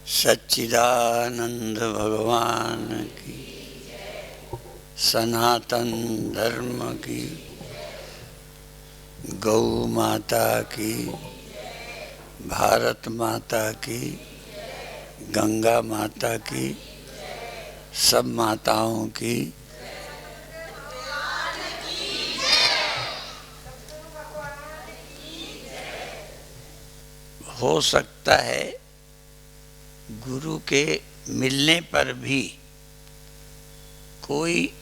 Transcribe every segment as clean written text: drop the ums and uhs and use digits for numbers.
सच्चिदानंद भगवान की, सनातन धर्म की, गौ माता की, भारत माता की, गंगा माता की, सब माताओं की। हो सकता है गुरु के मिलने पर भी कोई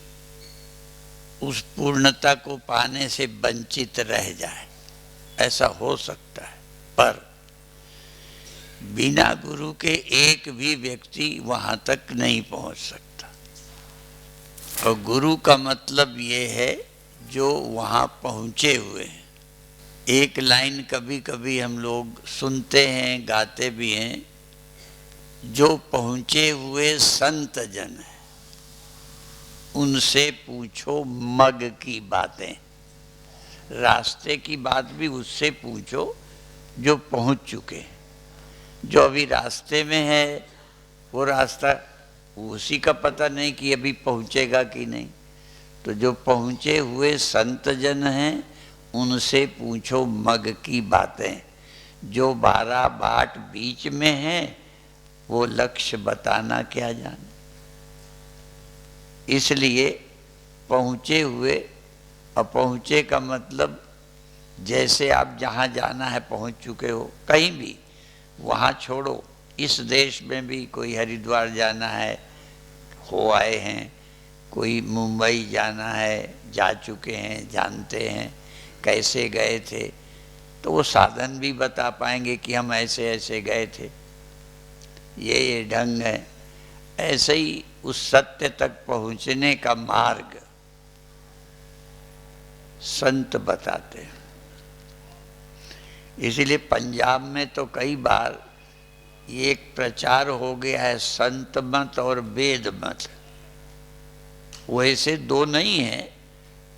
उस पूर्णता को पाने से वंचित रह जाए, ऐसा हो सकता है, पर बिना गुरु के एक भी व्यक्ति वहां तक नहीं पहुंच सकता। और गुरु का मतलब ये है जो वहां पहुंचे हुए हैं। एक लाइन कभी कभी हम लोग सुनते हैं, गाते भी हैं, जो पहुंचे हुए संत जन है उनसे पूछो मग की बातें। रास्ते की बात भी उससे पूछो जो पहुंच चुके। जो अभी रास्ते में है वो रास्ता उसी का पता नहीं कि अभी पहुंचेगा कि नहीं। तो जो पहुंचे हुए संत जन हैं उनसे पूछो मग की बातें। जो 12 बाट बीच में है वो लक्ष्य बताना क्या जाने। इसलिए पहुंचे हुए, अपहुंचे का मतलब जैसे आप जहाँ जाना है पहुंच चुके हो, कहीं भी वहाँ छोड़ो। इस देश में भी कोई हरिद्वार जाना है, हो आए हैं, कोई मुंबई जाना है, जा चुके हैं, जानते हैं कैसे गए थे, तो वो साधन भी बता पाएंगे कि हम ऐसे ऐसे गए थे, ये ढंग है। ऐसे ही उस सत्य तक पहुंचने का मार्ग संत बताते हैं। इसीलिए पंजाब में तो कई बार ये एक प्रचार हो गया है, संत मत और वेद मत। वैसे दो नहीं है,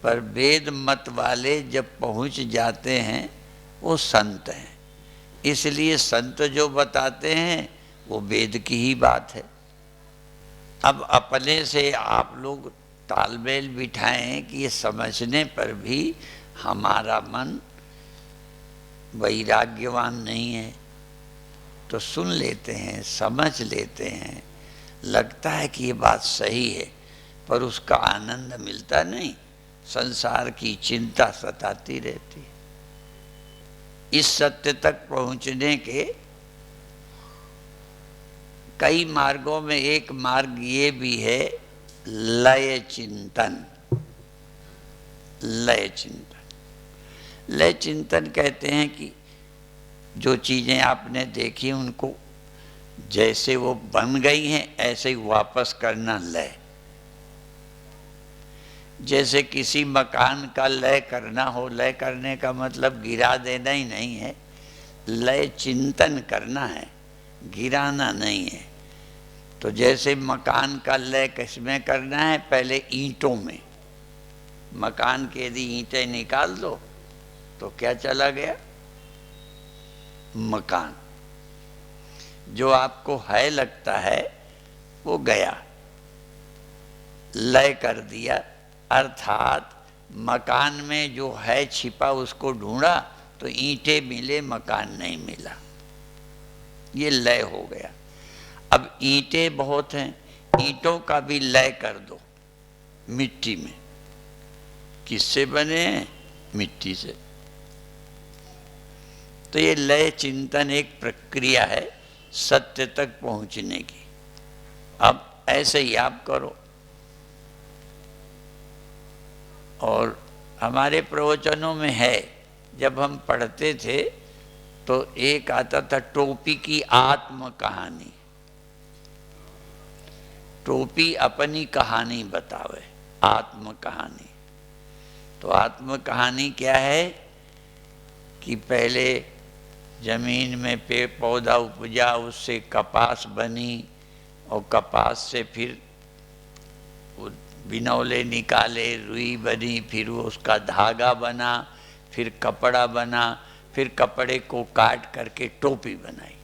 पर वेद मत वाले जब पहुंच जाते हैं वो संत हैं। इसलिए संत जो बताते हैं वो वेद की ही बात है। अब अपने से आप लोग तालमेल बिठाएं कि ये समझने पर भी हमारा मन वैराग्यवान नहीं है, तो सुन लेते हैं, समझ लेते हैं, लगता है कि ये बात सही है, पर उसका आनंद मिलता नहीं। संसार की चिंता सताती रहती है। इस सत्य तक पहुंचने के कई मार्गों में एक मार्ग ये भी है, लय चिंतन। लय चिंतन, लय चिंतन कहते हैं कि जो चीजें आपने देखी उनको जैसे वो बन गई हैं ऐसे ही वापस करना लय। जैसे किसी मकान का लय करना हो, लय करने का मतलब गिरा देना ही नहीं है, लय चिंतन करना है, गिराना नहीं है। तो जैसे मकान का लय किसमें करना है, पहले ईंटों में। मकान के यदि ईंटें निकाल दो तो क्या चला गया, मकान। जो आपको है लगता है वो गया, लय कर दिया। अर्थात मकान में जो है छिपा उसको ढूंढा तो ईंटें मिले, मकान नहीं मिला, ये लय हो गया। अब ईंटें बहुत हैं, ईंटों का भी लय कर दो मिट्टी में। किससे बने हैं, मिट्टी से। तो ये लय चिंतन एक प्रक्रिया है सत्य तक पहुंचने की। अब ऐसे ही आप करो। और हमारे प्रवचनों में है, जब हम पढ़ते थे तो एक आता था टोपी की आत्म कहानी। टोपी अपनी कहानी बतावे, आत्म कहानी। तो आत्म कहानी क्या है कि पहले जमीन में पेड़ पौधा उपजा, उससे कपास बनी, और कपास से फिर बिनौले निकाले, रुई बनी, फिर वो उसका धागा बना, फिर कपड़ा बना, फिर कपड़े को काट करके टोपी बनाई।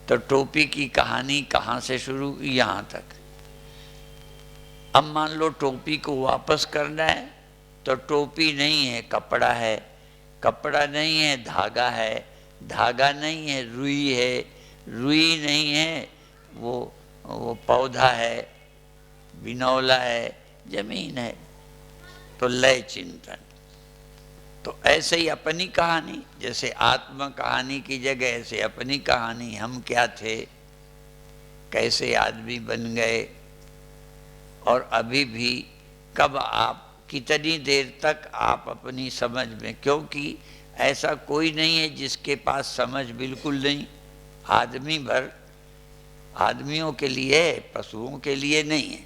तो टोपी की कहानी कहाँ से शुरू हुई, यहाँ तक। अब मान लो टोपी को वापस करना है, तो टोपी नहीं है कपड़ा है, कपड़ा नहीं है धागा है, धागा नहीं है रुई है, रुई नहीं है वो पौधा है, बिनौला है, जमीन है। तो लय चिंतन। तो ऐसे ही अपनी कहानी, जैसे आत्म कहानी की जगह ऐसे अपनी कहानी, हम क्या थे, कैसे आदमी बन गए, और अभी भी कब आप कितनी देर तक आप अपनी समझ में, क्योंकि ऐसा कोई नहीं है जिसके पास समझ बिल्कुल नहीं। आदमी भर आदमियों के लिए है, पशुओं के लिए नहीं है,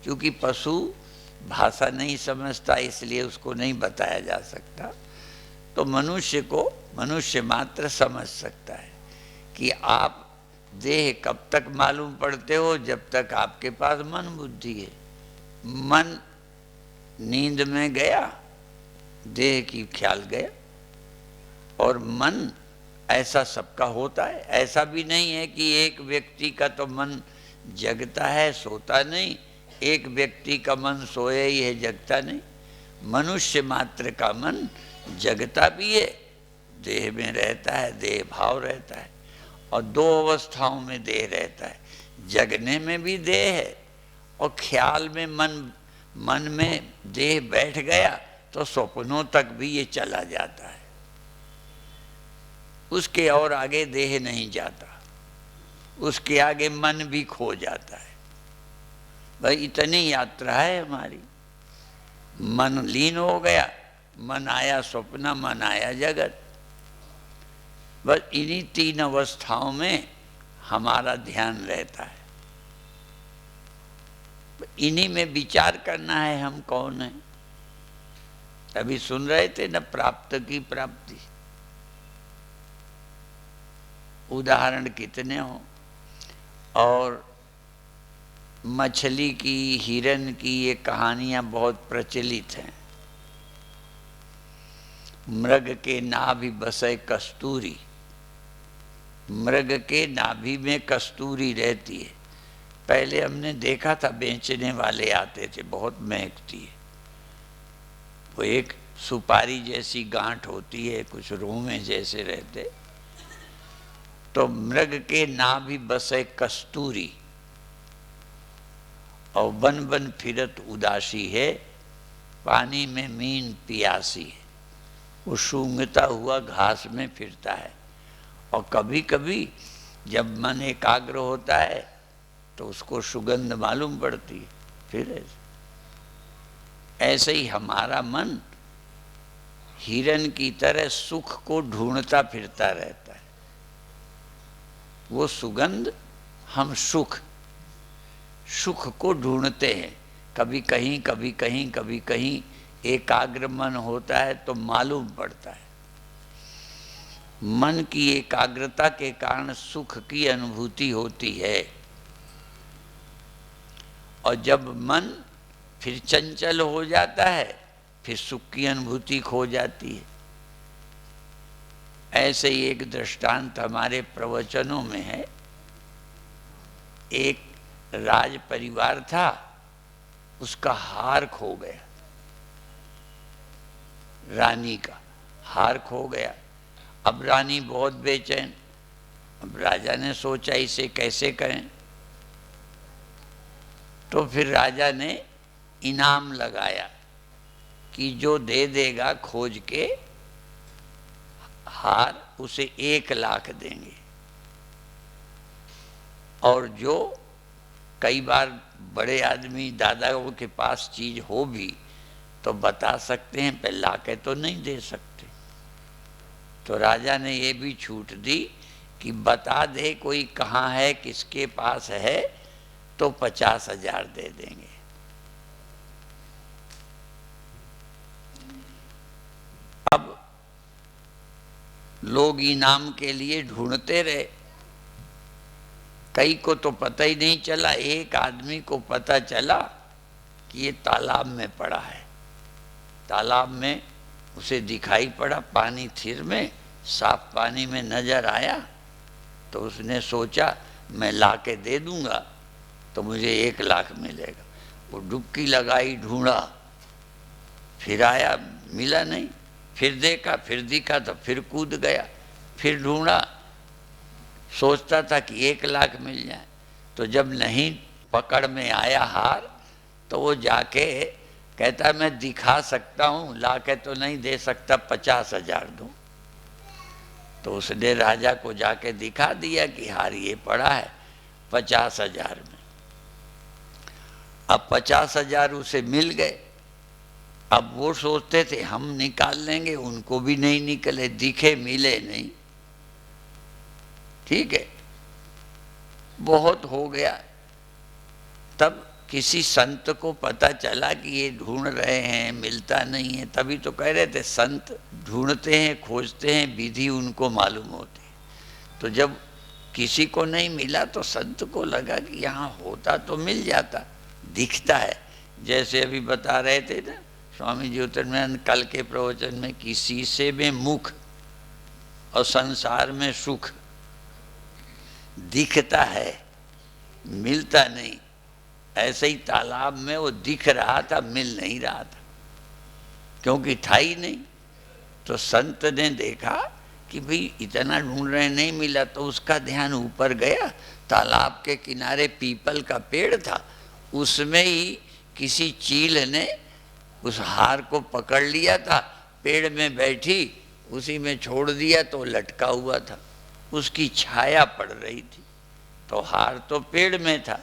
क्योंकि पशु भाषा नहीं समझता, इसलिए उसको नहीं बताया जा सकता। तो मनुष्य को मनुष्य मात्र समझ सकता है कि आप देह कब तक मालूम पड़ते हो, जब तक आपके पास मन बुद्धि है। मन नींद में गया, देह की ख्याल गया। और मन ऐसा सबका होता है, ऐसा भी नहीं है कि एक व्यक्ति का तो मन जगता है सोता नहीं, एक व्यक्ति का मन सोया ही है जगता नहीं। मनुष्य मात्र का मन जगता भी है, देह में रहता है, देह भाव रहता है, और दो अवस्थाओं में देह रहता है। जगने में भी देह है, और ख्याल में मन में देह बैठ गया तो स्वप्नों तक भी ये चला जाता है, उसके और आगे देह नहीं जाता, उसके आगे मन भी खो जाता है। भाई इतनी यात्रा है हमारी। मन लीन हो गया, मन आया स्वप्न, मन आया जगत। बस इन्हीं तीन अवस्थाओं में हमारा ध्यान रहता है। इन्हीं में विचार करना है हम कौन है। अभी सुन रहे थे न, प्राप्त की प्राप्ति, उदाहरण कितने हो। और मछली की, हिरन की ये कहानियां बहुत प्रचलित हैं। मृग के नाभि बसे कस्तूरी, मृग के नाभि में कस्तूरी रहती है। पहले हमने देखा था, बेचने वाले आते थे, बहुत महकती है। वो एक सुपारी जैसी गांठ होती है, कुछ रोमे जैसे रहते। तो मृग के नाभि बसे कस्तूरी, और बन बन फिरत उदासी है, पानी में मीन पियासी है। वो सूंघता हुआ घास में फिरता है। और कभी कभी जब मन एकाग्र होता है तो उसको सुगंध मालूम पड़ती है। फिर ऐसे ही हमारा मन हिरन की तरह सुख को ढूंढता फिरता रहता है। वो सुगंध, हम सुख को ढूंढते हैं। कभी कहीं कभी कहीं कभी कहीं एकाग्र मन होता है तो मालूम पड़ता है। मन की एकाग्रता के कारण सुख की अनुभूति होती है। और जब मन फिर चंचल हो जाता है, फिर सुख की अनुभूति खो जाती है। ऐसे ही एक दृष्टांत हमारे प्रवचनों में है। एक राज परिवार था, उसका हार खो गया, रानी का हार खो गया। अब रानी बहुत बेचैन। अब राजा ने सोचा इसे कैसे करें। तो फिर राजा ने इनाम लगाया कि जो दे देगा खोज के हार, उसे 1 लाख देंगे। और जो कई बार बड़े आदमी दादाओं के पास चीज हो भी तो बता सकते हैं, पर लाके तो नहीं दे सकते। तो राजा ने ये भी छूट दी कि बता दे कोई कहाँ है, किसके पास है, तो 50,000 दे देंगे। अब लोग इनाम के लिए ढूंढते रहे। कई को तो पता ही नहीं चला। एक आदमी को पता चला कि ये तालाब में पड़ा है। तालाब में उसे दिखाई पड़ा, पानी थिर में, साफ पानी में नजर आया। तो उसने सोचा मैं ला के दे दूंगा तो मुझे 1 लाख मिलेगा। वो डुबकी लगाई, ढूंढा, फिर आया, मिला नहीं, फिर देखा, फिर दिखा तो फिर कूद गया, फिर ढूंढा, सोचता था कि 1 लाख मिल जाए। तो जब नहीं पकड़ में आया हार, तो वो जाके कहता मैं दिखा सकता हूँ, ला के तो नहीं दे सकता, 50,000 दूँ। तो उसने राजा को जाके दिखा दिया कि हार ये पड़ा है 50,000 में। अब 50,000 उसे मिल गए। अब वो सोचते थे हम निकाल लेंगे, उनको भी नहीं निकले, दिखे, मिले नहीं। ठीक है, बहुत हो गया। तब किसी संत को पता चला कि ये ढूंढ रहे हैं, मिलता नहीं है। तभी तो कह रहे थे संत ढूंढते हैं, खोजते हैं, विधि उनको मालूम होती है। तो जब किसी को नहीं मिला तो संत को लगा कि यहाँ होता तो मिल जाता, दिखता है। जैसे अभी बता रहे थे ना स्वामी ज्योतिर्मयानंद कल के प्रवचन में कि शीशे में मुख और संसार में सुख, दिखता है, मिलता नहीं। ऐसे ही तालाब में वो दिख रहा था, मिल नहीं रहा था, क्योंकि था ही नहीं। तो संत ने देखा कि भाई इतना ढूंढ रहे नहीं मिला, तो उसका ध्यान ऊपर गया। तालाब के किनारे पीपल का पेड़ था, उसमें ही किसी चील ने उस हार को पकड़ लिया था, पेड़ में बैठी उसी में छोड़ दिया तो लटका हुआ था, उसकी छाया पड़ रही थी। तो हार तो पेड़ में था,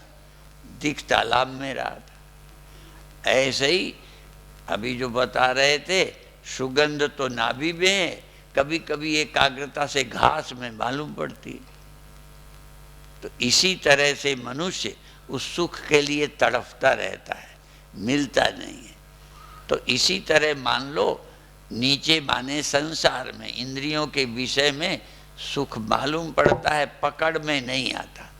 दिख तालाब में रहा था। ऐसे ही अभी जो बता रहे थे, सुगंध तो नाभि में है, कभी कभी एकाग्रता से घास में मालूम पड़ती है। तो इसी तरह से मनुष्य उस सुख के लिए तड़फता रहता है, मिलता नहीं है। तो इसी तरह मान लो नीचे माने संसार में इंद्रियों के विषय में सुख मालूम पड़ता है, पकड़ में नहीं आता।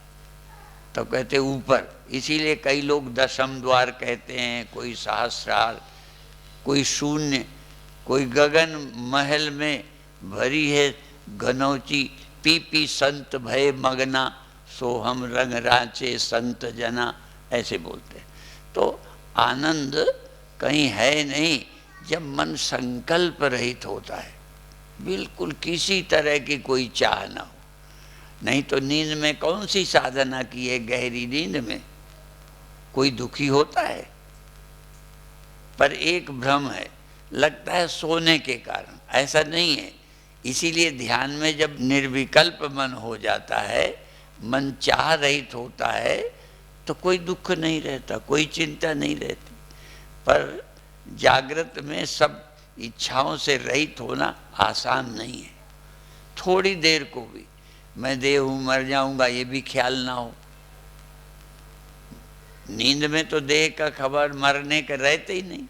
तो कहते ऊपर, इसीलिए कई लोग दशम द्वार कहते हैं, कोई सहस्रार, कोई शून्य, कोई गगन महल में भरी है घनौची, पी पी संत भय मगना, सो हम रंग राचे संत जना, ऐसे बोलते हैं। तो आनंद कहीं है नहीं जब मन संकल्प रहित होता है, बिल्कुल किसी तरह की कोई चाह ना हो। नहीं तो नींद में कौन सी साधना की है, गहरी नींद में कोई दुखी होता है। पर एक भ्रम है, लगता है सोने के कारण, ऐसा नहीं है। इसीलिए ध्यान में जब निर्विकल्प मन हो जाता है, मन चाह रहित होता है, तो कोई दुख नहीं रहता, कोई चिंता नहीं रहती। पर जागृत में सब इच्छाओं से रहित होना आसान नहीं है। थोड़ी देर को भी मैं देह हूँ, मर जाऊंगा, ये भी ख्याल ना हो। नींद में तो देह का खबर मरने का रहते ही नहीं।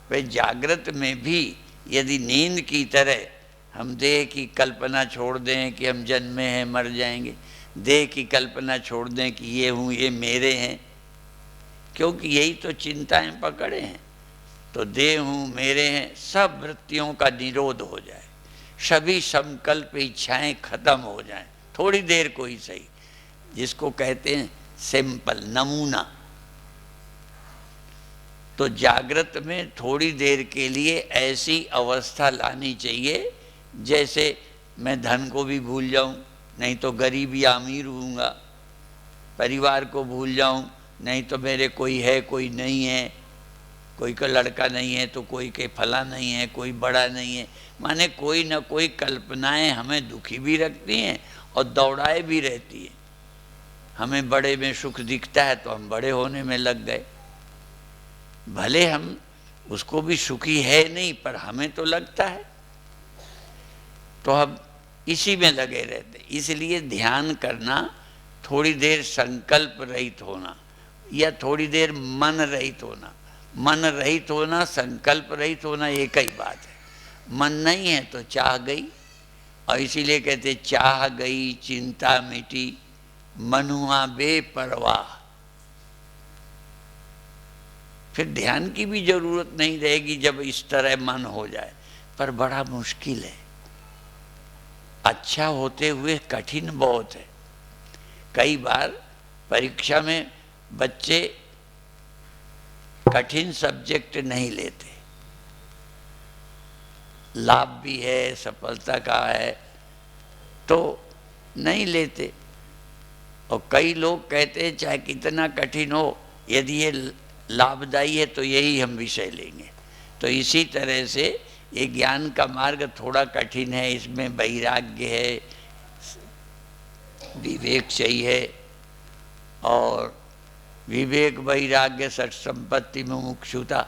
भाई जागृत में भी यदि नींद की तरह हम देह की कल्पना छोड़ दें कि हम जन्मे हैं, मर जाएंगे, देह की कल्पना छोड़ दें कि ये हूँ, ये मेरे हैं, क्योंकि यही तो चिंताएं पकड़े हैं। तो देह हूँ, मेरे हैं, सब वृत्तियों का निरोध हो जाए, सभी संकल्प इच्छाएं खत्म हो जाएं, थोड़ी देर को ही सही, जिसको कहते हैं सिंपल नमूना। तो जागृत में थोड़ी देर के लिए ऐसी अवस्था लानी चाहिए जैसे मैं धन को भी भूल जाऊं, नहीं तो गरीब या अमीर होऊंगा, परिवार को भूल जाऊं, नहीं तो मेरे कोई है कोई नहीं है, कोई का लड़का नहीं है तो कोई के फला नहीं है, कोई बड़ा नहीं है। माने कोई ना कोई कल्पनाएं हमें दुखी भी रखती हैं और दौड़ाए भी रहती है। हमें बड़े में सुख दिखता है तो हम बड़े होने में लग गए, भले हम उसको भी सुखी है नहीं, पर हमें तो लगता है, तो हम इसी में लगे रहते। इसलिए ध्यान करना, थोड़ी देर संकल्प रहित होना या थोड़ी देर मन रहित होना। मन रहित होना, संकल्प रहित होना एक ही बात है। मन नहीं है तो चाह गई, और इसीलिए कहते चाह गई चिंता मिटी, मन हुआ बेपरवाह। फिर ध्यान की भी जरूरत नहीं रहेगी जब इस तरह मन हो जाए, पर बड़ा मुश्किल है। अच्छा होते हुए कठिन बहुत है। कई बार परीक्षा में बच्चे कठिन सब्जेक्ट नहीं लेते, लाभ भी है, सफलता का है, तो नहीं लेते। और कई लोग कहते हैं चाहे कितना कठिन हो, यदि ये लाभदायी है तो यही हम विषय लेंगे। तो इसी तरह से ये ज्ञान का मार्ग थोड़ा कठिन है, इसमें वैराग्य है, विवेक चाहिए, और विवेक वैराग्य सठ संपत्ति में मुमुक्षुता,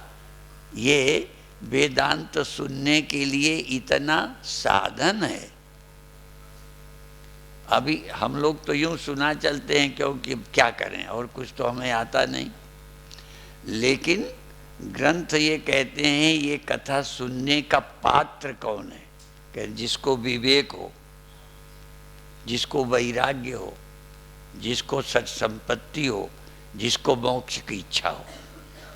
ये वेदांत सुनने के लिए इतना साधन है। अभी हम लोग तो यूं सुना चलते हैं, क्योंकि क्या करें और कुछ तो हमें आता नहीं, लेकिन ग्रंथ ये कहते हैं ये कथा सुनने का पात्र कौन है, कि जिसको विवेक हो, जिसको वैराग्य हो, जिसको सत संपत्ति हो, जिसको मोक्ष की इच्छा हो।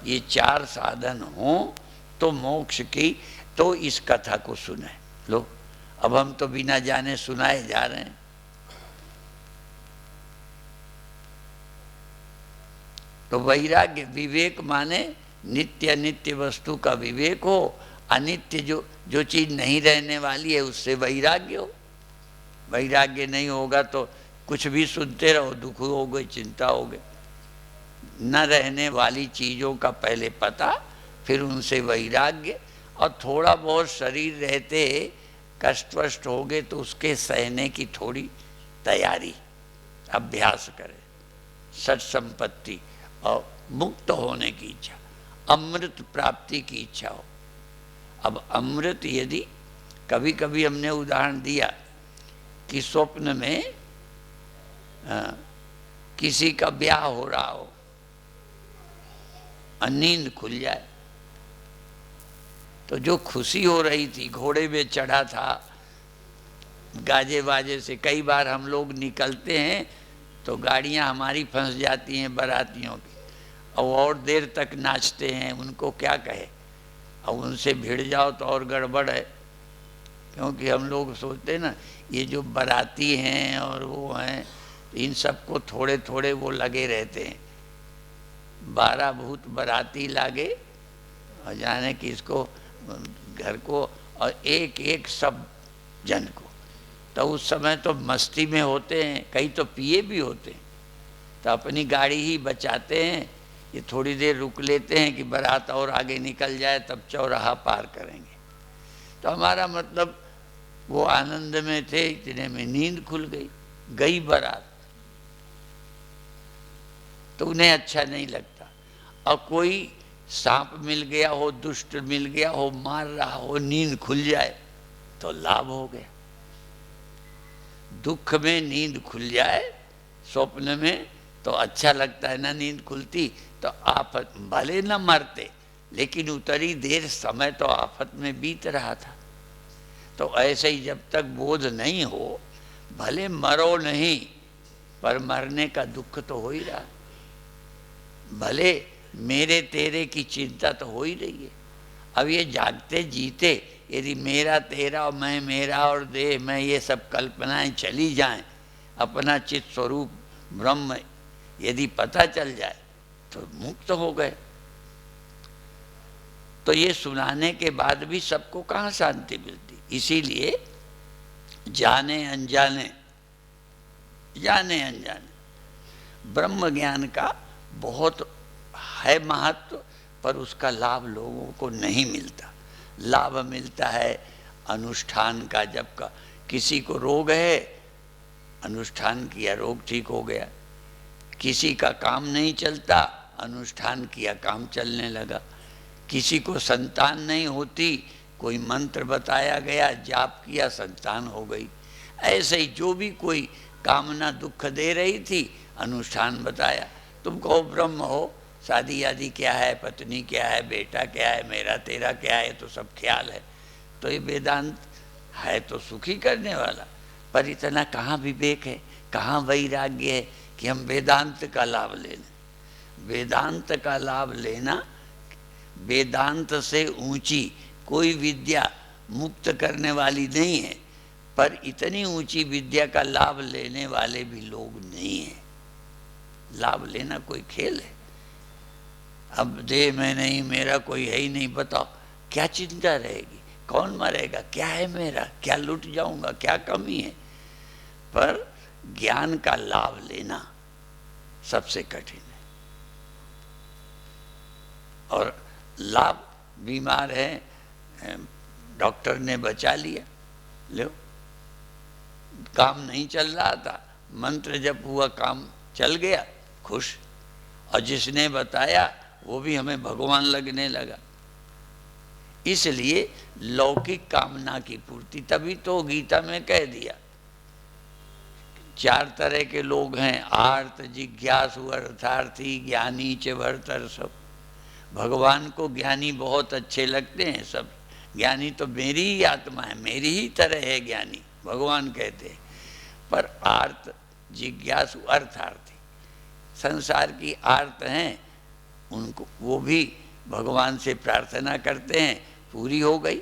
ये चार साधन हो तो मोक्ष की, तो इस कथा को सुने। लो अब हम तो बिना जाने सुनाए जा रहे हैं। तो वैराग्य, विवेक माने नित्य अनित्य वस्तु का विवेक हो, अनित्य जो चीज नहीं रहने वाली है उससे वैराग्य हो। वैराग्य नहीं होगा तो कुछ भी सुनते रहो, दुख हो गई, चिंता हो गई। न रहने वाली चीजों का पहले पता, फिर उनसे वैराग्य, और थोड़ा बहुत शरीर रहते कष्ट वष्ट हो गए तो उसके सहने की थोड़ी तैयारी, अभ्यास करें। सत संपत्ति और मुक्त होने की इच्छा, अमृत प्राप्ति की इच्छा हो। अब अमृत, यदि कभी कभी हमने उदाहरण दिया कि स्वप्न में किसी का ब्याह हो रहा हो और नींद खुल जाए, तो जो खुशी हो रही थी, घोड़े में चढ़ा था, गाजे बाजे से, कई बार हम लोग निकलते हैं तो गाड़ियां हमारी फंस जाती हैं बारातियों की, और देर तक नाचते हैं, उनको क्या कहे। अब उनसे भिड़ जाओ तो और गड़बड़ है, क्योंकि हम लोग सोचते हैं ना ये जो बाराती हैं और वो हैं, इन सबको थोड़े थोड़े वो लगे रहते हैं। 12 भूत बाराती लागे और जाने कि इसको घर को, और एक एक सब जन को। तो उस समय तो मस्ती में होते हैं, कई तो पिए भी होते हैं, तो अपनी गाड़ी ही बचाते हैं। ये थोड़ी देर रुक लेते हैं कि बारात और आगे निकल जाए, तब चौराहा पार करेंगे। तो हमारा मतलब वो आनंद में थे, इतने में नींद खुल गई बारात, तो उन्हें अच्छा नहीं लगता। और कोई सांप मिल गया हो, दुष्ट मिल गया हो, मार रहा हो, नींद खुल जाए तो लाभ हो गया। दुख में नींद खुल जाए स्वप्न में तो अच्छा लगता है ना, नींद खुलती तो आफत, भले न मरते लेकिन उतरी देर, समय तो आफत में बीत रहा था। तो ऐसे ही जब तक बोध नहीं हो, भले मरो नहीं पर मरने का दुख तो हो ही रहा, भले मेरे तेरे की चिंता तो हो ही रही है। अब ये जागते जीते यदि मेरा तेरा और मैं मेरा और देह मैं, ये सब कल्पनाएं चली जाएं, अपना चित स्वरूप ब्रह्म यदि पता चल जाए तो मुक्त हो गए। तो ये सुनाने के बाद भी सबको कहाँ शांति मिलती। इसीलिए जाने अनजाने ब्रह्म ज्ञान का बहुत है महत्व, पर उसका लाभ लोगों को नहीं मिलता। लाभ मिलता है अनुष्ठान का। जब का किसी को रोग है, अनुष्ठान किया, रोग ठीक हो गया। किसी का काम नहीं चलता, अनुष्ठान किया, काम चलने लगा। किसी को संतान नहीं होती, कोई मंत्र बताया गया, जाप किया, संतान हो गई। ऐसे ही जो भी कोई कामना दुख दे रही थी, अनुष्ठान बताया। तुम कहो ब्रह्म हो, शादी आदि क्या है, पत्नी क्या है, बेटा क्या है, मेरा तेरा क्या है, तो सब ख्याल है। तो ये वेदांत है तो सुखी करने वाला, पर इतना कहाँ विवेक है, कहाँ वैराग्य है कि हम वेदांत का लाभ ले लें। वेदांत का लाभ लेना, वेदांत से ऊंची कोई विद्या मुक्त करने वाली नहीं है, पर इतनी ऊंची विद्या का लाभ लेने वाले भी लोग नहीं हैं। लाभ लेना कोई खेल है? अब देह में नहीं, मेरा कोई है ही नहीं, बताओ क्या चिंता रहेगी? कौन मरेगा? क्या है मेरा? क्या लुट जाऊंगा? क्या कमी है? पर ज्ञान का लाभ लेना सबसे कठिन है। और लाभ, बीमार है, डॉक्टर ने बचा लिया, लो काम नहीं चल रहा था, मंत्र जप हुआ, काम चल गया, खुश। और जिसने बताया वो भी हमें भगवान लगने लगा। इसलिए लौकिक कामना की पूर्ति, तभी तो गीता में कह दिया 4 तरह के लोग हैं, आर्त, जिज्ञासु, अर्थार्थी, ज्ञानी च भरतर सब। भगवान को ज्ञानी बहुत अच्छे लगते हैं सब। ज्ञानी तो मेरी ही आत्मा है, मेरी ही तरह है ज्ञानी, भगवान कहते हैं। पर आर्त, जिज्ञासु, अर्थार्थी, संसार की आर्त हैं, उनको वो भी भगवान से प्रार्थना करते हैं, पूरी हो गई।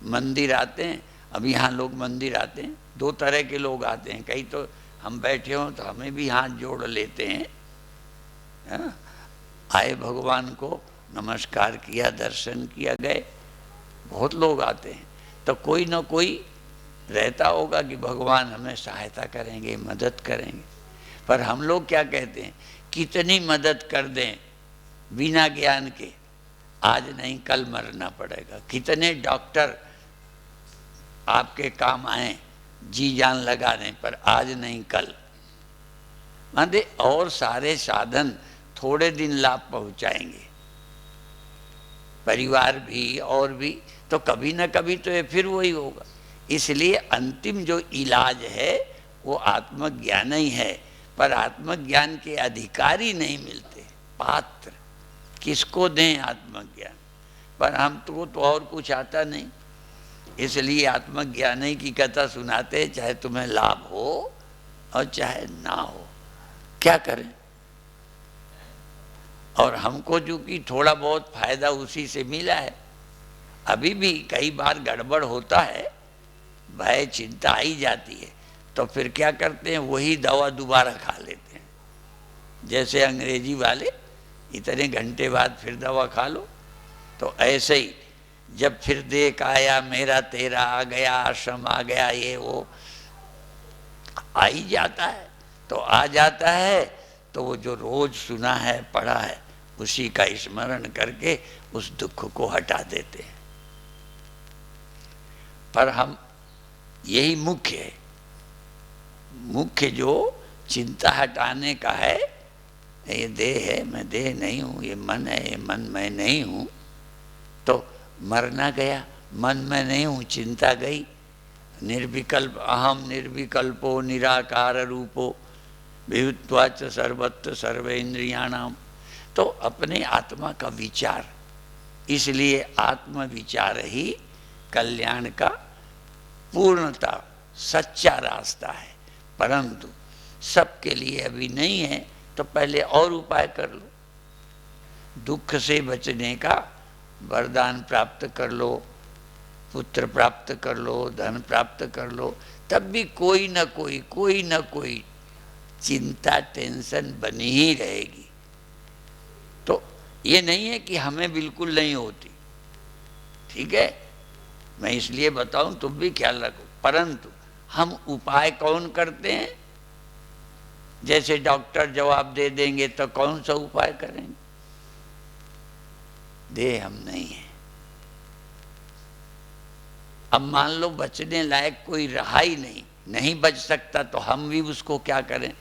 मंदिर आते हैं, अब यहाँ लोग मंदिर आते हैं, 2 तरह के लोग आते हैं। कई तो हम बैठे हों तो हमें भी हाथ जोड़ लेते हैं, है? आए भगवान को नमस्कार किया, दर्शन किया, गए। बहुत लोग आते हैं, तो कोई ना कोई रहता होगा कि भगवान हमें सहायता करेंगे, मदद करेंगे। पर हम लोग क्या कहते हैं, कितनी मदद कर दें बिना ज्ञान के, आज नहीं कल मरना पड़ेगा। कितने डॉक्टर आपके काम आए जी जान लगाने पर, आज नहीं कल। माने और सारे साधन थोड़े दिन लाभ पहुंचाएंगे, परिवार भी और भी, तो कभी ना कभी तो ये फिर वही होगा। इसलिए अंतिम जो इलाज है वो आत्मज्ञान ही है। पर आत्मज्ञान के अधिकारी नहीं मिलते, पात्र किसको दें आत्मज्ञान? पर हम तो और कुछ आता नहीं, इसलिए आत्मज्ञान ही की कथा सुनाते, चाहे तुम्हें लाभ हो और चाहे ना हो, क्या करें। और हमको चूंकि थोड़ा बहुत फायदा उसी से मिला है, अभी भी कई बार गड़बड़ होता है, भय चिंता आई जाती है, तो फिर क्या करते हैं, वही दवा दोबारा खा लेते हैं। जैसे अंग्रेजी वाले, इतने घंटे बाद फिर दवा खा लो। तो ऐसे ही जब फिर देख आया, मेरा तेरा आ गया, आश्रम आ गया, ये वो आ ही जाता है। तो आ जाता है तो वो जो रोज सुना है, पढ़ा है, उसी का स्मरण करके उस दुख को हटा देते हैं। पर हम यही मुख्य है, मुख्य जो चिंता हटाने का है, ये देह है, मैं देह नहीं हूँ, ये मन है, ये मन मैं नहीं हूँ। तो मरना गया, मन में नहीं हूँ, चिंता गई। निर्विकल्प अहम निर्विकल्पो निराकार रूपो विभुत्वाच सर्वत्र सर्वेन्द्रियाणाम। तो अपने आत्मा का विचार, इसलिए आत्म विचार ही कल्याण का पूर्णता सच्चा रास्ता है। परंतु सबके लिए अभी नहीं है, तो पहले और उपाय कर लो। दुख से बचने का वरदान प्राप्त कर लो, पुत्र प्राप्त कर लो, धन प्राप्त कर लो, तब भी कोई न कोई चिंता, टेंशन बनी ही रहेगी। तो ये नहीं है कि हमें बिल्कुल नहीं होती, ठीक है, मैं इसलिए बताऊं, तुम भी ख्याल रखो। परंतु हम उपाय कौन करते हैं? जैसे डॉक्टर जवाब दे देंगे तो कौन सा उपाय करेंगे? देह हम नहीं है। अब मान लो बचने लायक कोई रहा ही नहीं बच सकता, तो हम भी उसको क्या करें?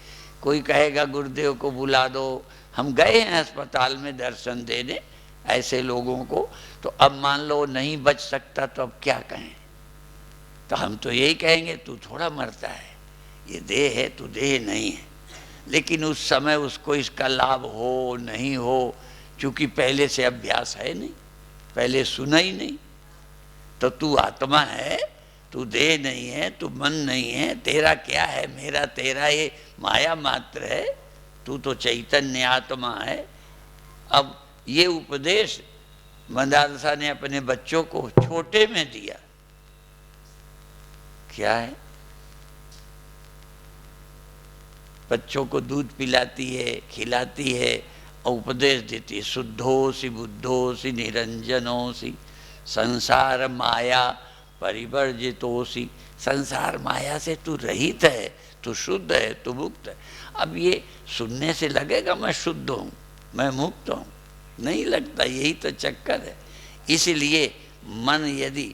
कोई कहेगा गुरुदेव को बुला दो, हम गए हैं अस्पताल में दर्शन देने ऐसे लोगों को, तो अब मान लो नहीं बच सकता, तो अब क्या कहें? तो हम तो यही कहेंगे, तू थोड़ा मरता है, ये देह है, तू देह नहीं है। लेकिन उस समय उसको इसका लाभ हो नहीं हो, चूंकि पहले से अभ्यास है नहीं, पहले सुना ही नहीं। तो तू आत्मा है, तू देह नहीं है, तू मन नहीं है, तेरा क्या है, मेरा तेरा ये माया मात्र है, तू तो चैतन्य आत्मा है। अब ये उपदेश मदालसा ने अपने बच्चों को छोटे में दिया, क्या है? बच्चों को दूध पिलाती है, खिलाती है और उपदेश देती है, शुद्धोसि बुद्धोसि निरंजनोसि संसार माया परिवर्जितोसि। संसार माया से तू रहित है, तू शुद्ध है, तू मुक्त है। अब ये सुनने से लगेगा मैं शुद्ध हूँ, मैं मुक्त हूँ, नहीं लगता, यही तो चक्कर है। इसलिए मन यदि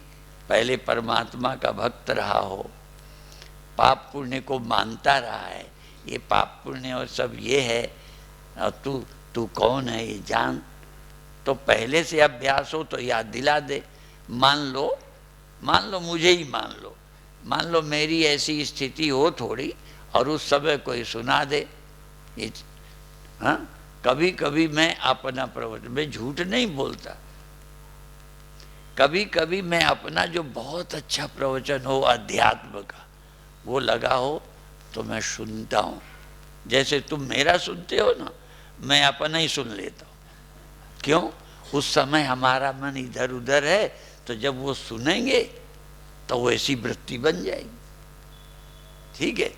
पहले परमात्मा का भक्त रहा हो, पाप पुण्य को मानता रहा है, ये पाप पुण्य और सब ये है, और तू कौन है ये जान, तो पहले से अभ्यास हो तो याद दिला दे। मान लो मुझे ही मान लो मेरी ऐसी स्थिति हो थोड़ी, और उस समय कोई सुना दे। हाँ, कभी कभी मैं अपना प्रवचन, मैं झूठ नहीं बोलता, कभी कभी मैं अपना जो बहुत अच्छा प्रवचन हो अध्यात्म का वो लगा हो तो मैं सुनता हूँ। जैसे तुम मेरा सुनते हो ना, मैं अपना ही सुन लेता हूँ। क्यों? उस समय हमारा मन इधर उधर है, तो जब वो सुनेंगे तो वैसी वृत्ति बन जाएगी। ठीक है,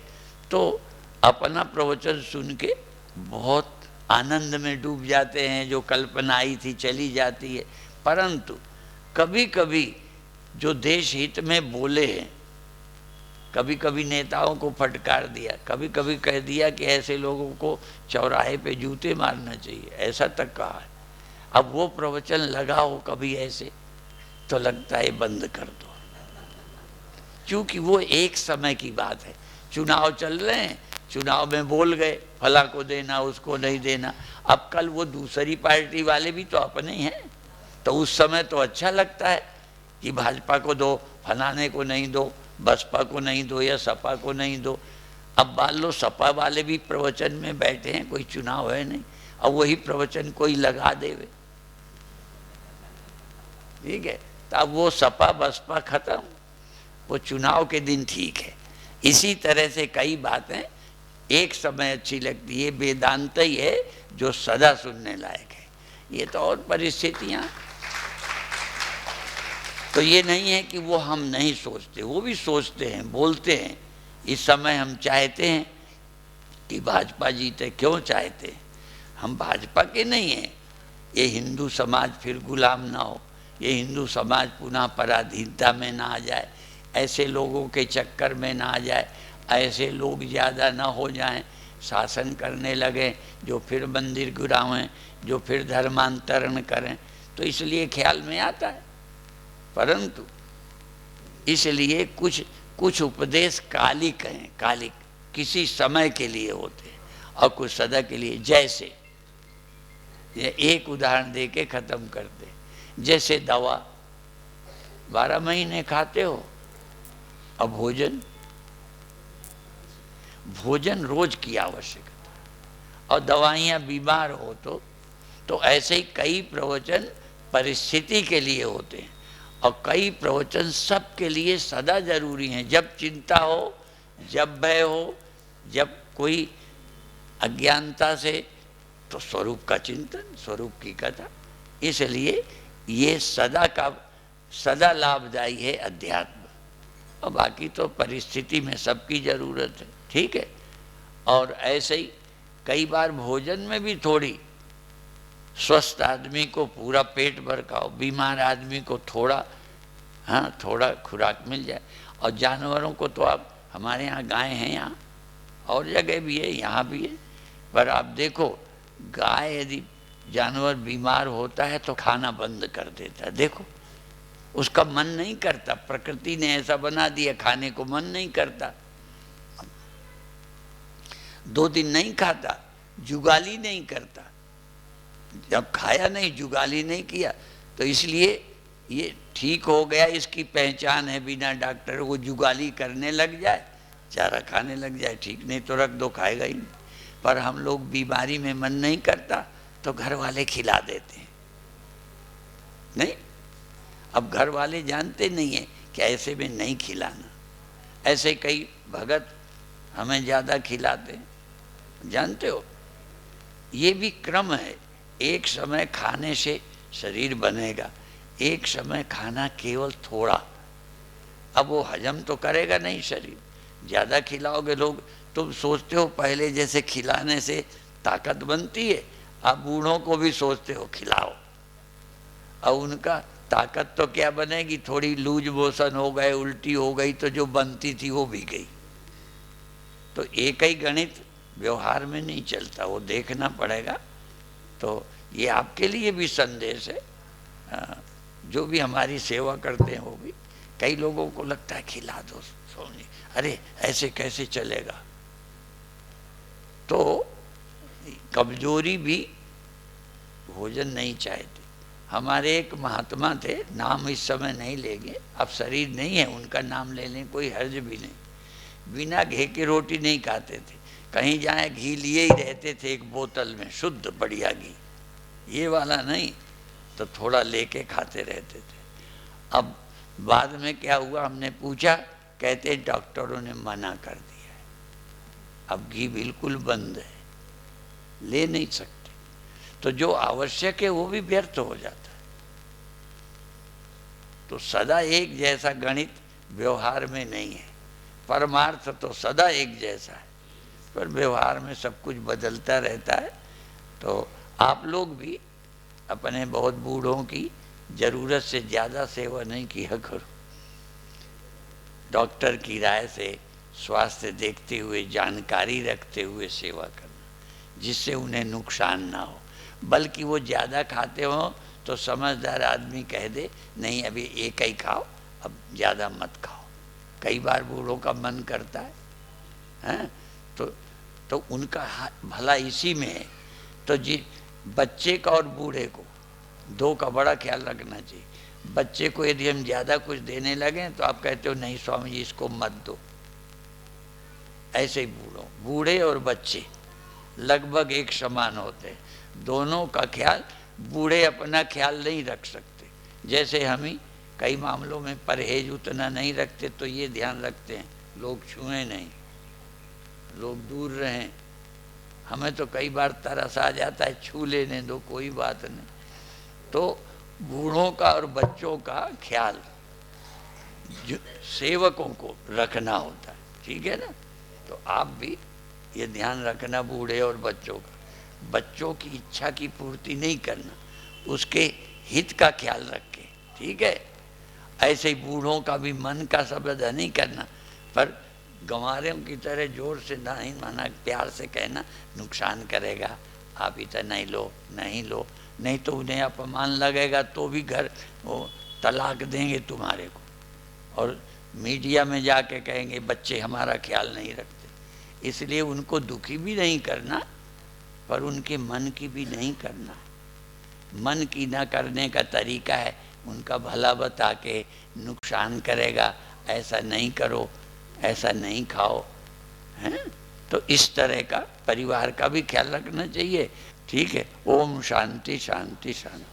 तो अपना प्रवचन सुन के बहुत आनंद में डूब जाते हैं, जो कल्पना आई थी चली जाती है। परंतु कभी कभी जो देश हित में बोले हैं, कभी कभी नेताओं को फटकार दिया, कभी कभी कह दिया कि ऐसे लोगों को चौराहे पे जूते मारना चाहिए, ऐसा तक कहा है। अब वो प्रवचन लगा हो कभी ऐसे, तो लगता है बंद कर दो, क्योंकि वो एक समय की बात है। चुनाव चल रहे हैं, चुनाव में बोल गए फला को देना, उसको नहीं देना। अब कल वो दूसरी पार्टी वाले भी तो अपने ही हैं, तो उस समय तो अच्छा लगता है कि भाजपा को दो, फलाने को नहीं दो, बसपा को नहीं दो या सपा को नहीं दो। अब मान लो सपा वाले भी प्रवचन में बैठे हैं, कोई चुनाव है नहीं, अब वही प्रवचन कोई लगा देवे, ठीक है, तो अब वो सपा बसपा खत्म, वो चुनाव के दिन ठीक है। इसी तरह से कई बातें एक समय अच्छी लगती है, वेदांत ही है जो सदा सुनने लायक है। ये तो और परिस्थितियां, तो ये नहीं है कि वो हम नहीं सोचते, वो भी सोचते हैं, बोलते हैं। इस समय हम चाहते हैं कि भाजपा जीते। क्यों चाहते हैं? हम भाजपा के नहीं हैं, ये हिंदू समाज फिर गुलाम ना हो, ये हिंदू समाज पुनः पराधीनता में ना आ जाए, ऐसे लोगों के चक्कर में ना आ जाए, ऐसे लोग ज़्यादा ना हो जाएं, शासन करने लगे जो फिर मंदिर गिरावें, जो फिर धर्मांतरण करें, तो इसलिए ख्याल में आता है। परंतु इसलिए कुछ उपदेश कालिक हैं, कालिक किसी समय के लिए होते हैं और कुछ सदा के लिए। जैसे ये एक उदाहरण दे के ख़त्म करते, जैसे दवा 12 महीने खाते हो, अब भोजन रोज की आवश्यकता, और दवाइयाँ बीमार हो तो ऐसे ही कई प्रवचन परिस्थिति के लिए होते हैं, और कई प्रवचन सबके लिए सदा जरूरी हैं। जब चिंता हो, जब भय हो, जब कोई अज्ञानता से, तो स्वरूप का चिंतन, स्वरूप की कथा। इसलिए ये सदा लाभदायी है अध्यात्म, और बाकी तो परिस्थिति में सबकी जरूरत है, ठीक है। और ऐसे ही कई बार भोजन में भी थोड़ी, स्वस्थ आदमी को पूरा पेट भर खाओ, बीमार आदमी को थोड़ा, हाँ थोड़ा खुराक मिल जाए। और जानवरों को तो आप, हमारे यहाँ गाय हैं, यहाँ और जगह भी है, यहाँ भी है, पर आप देखो गाय यदि जानवर बीमार होता है तो खाना बंद कर देता है। देखो उसका मन नहीं करता, प्रकृति ने ऐसा बना दिया, खाने को मन नहीं करता, 2 दिन नहीं खाता, जुगाली नहीं करता। जब खाया नहीं, जुगाली नहीं किया, तो इसलिए ये ठीक हो गया, इसकी पहचान है, बिना डॉक्टर वो जुगाली करने लग जाए, चारा खाने लग जाए, ठीक, नहीं तो रख दो, खाएगा ही नहीं। पर हम लोग बीमारी में मन नहीं करता तो घर वाले खिला देते हैं, नहीं, अब घर वाले जानते नहीं है कि ऐसे में नहीं खिलाना। ऐसे कई भगत हमें ज़्यादा खिलाते हैं, जानते हो, ये भी क्रम है। एक समय खाने से शरीर बनेगा, एक समय खाना केवल थोड़ा, अब वो हजम तो करेगा नहीं शरीर। ज़्यादा खिलाओगे लोग तुम सोचते हो पहले जैसे खिलाने से ताकत बनती है, अब बूढ़ों को भी सोचते हो खिलाओ, और उनका ताकत तो क्या बनेगी, थोड़ी लूज मोशन हो गए, उल्टी हो गई तो जो बनती थी वो भी गई। तो एक ही गणित व्यवहार में नहीं चलता, वो देखना पड़ेगा। तो ये आपके लिए भी संदेश है, जो भी हमारी सेवा करते हैं वो भी। कई लोगों को लगता है खिला दो स्वामी जी, अरे ऐसे कैसे चलेगा। तो कमजोरी भी भोजन नहीं चाहते। हमारे एक महात्मा थे, नाम इस समय नहीं लेंगे, अब शरीर नहीं है उनका, नाम ले लें कोई हर्ज भी नहीं। बिना घी की रोटी नहीं खाते थे, कहीं जाए घी लिए ही रहते थे, एक बोतल में शुद्ध बढ़िया घी, ये वाला नहीं, तो थोड़ा लेके खाते रहते थे। अब बाद में क्या हुआ, हमने पूछा, कहते डॉक्टरों ने मना कर दिया है, अब घी बिल्कुल बंद है, ले नहीं सकते। तो जो आवश्यक है वो भी व्यर्थ हो जाता है। तो सदा एक जैसा गणित व्यवहार में नहीं है, परमार्थ तो सदा एक जैसा है, पर व्यवहार में सब कुछ बदलता रहता है। तो आप लोग भी अपने बहुत बूढ़ों की जरूरत से ज़्यादा सेवा नहीं किया करो। डॉक्टर की राय से स्वास्थ्य देखते हुए, जानकारी रखते हुए सेवा करना, जिससे उन्हें नुकसान ना हो। बल्कि वो ज़्यादा खाते हो तो समझदार आदमी कह दे नहीं अभी एक ही खाओ, अब ज़्यादा मत खाओ। कई बार बूढ़ों का मन करता है, हैं? तो उनका भला इसी में है। तो जी बच्चे का और बूढ़े को दो का बड़ा ख्याल रखना चाहिए। बच्चे को यदि हम ज़्यादा कुछ देने लगे तो आप कहते हो नहीं स्वामी जी इसको मत दो। ऐसे ही बूढ़े और बच्चे लगभग एक समान होते हैं, दोनों का ख्याल। बूढ़े अपना ख्याल नहीं रख सकते, जैसे हम ही कई मामलों में परहेज उतना नहीं रखते, तो ये ध्यान रखते हैं लोग छुएं नहीं, लोग दूर रहें। हमें तो कई बार तरस आ जाता है, छू लेने दो कोई बात नहीं। तो बूढ़ों का और बच्चों का ख्याल जो सेवकों को रखना होता है, ठीक है ना। तो आप भी ये ध्यान रखना, बूढ़े और बच्चों का, बच्चों की इच्छा की पूर्ति नहीं करना, उसके हित का ख्याल रखे, ठीक है। ऐसे ही बूढ़ों का भी मन का शब्द नहीं करना, पर गंवारों की तरह जोर से नहीं माना, प्यार से कहना नुकसान करेगा, आप इतना नहीं लो, नहीं लो, नहीं तो उन्हें अपमान लगेगा तो भी घर वो तलाक देंगे तुम्हारे को, और मीडिया में जाके कहेंगे बच्चे हमारा ख्याल नहीं रखते। इसलिए उनको दुखी भी नहीं करना, पर उनके मन की भी नहीं करना। मन की ना करने का तरीका है उनका भला बता के, नुकसान करेगा ऐसा नहीं करो, ऐसा नहीं खाओ, हैं। तो इस तरह का परिवार का भी ख्याल रखना चाहिए, ठीक है। ओम शांति शांति शांति।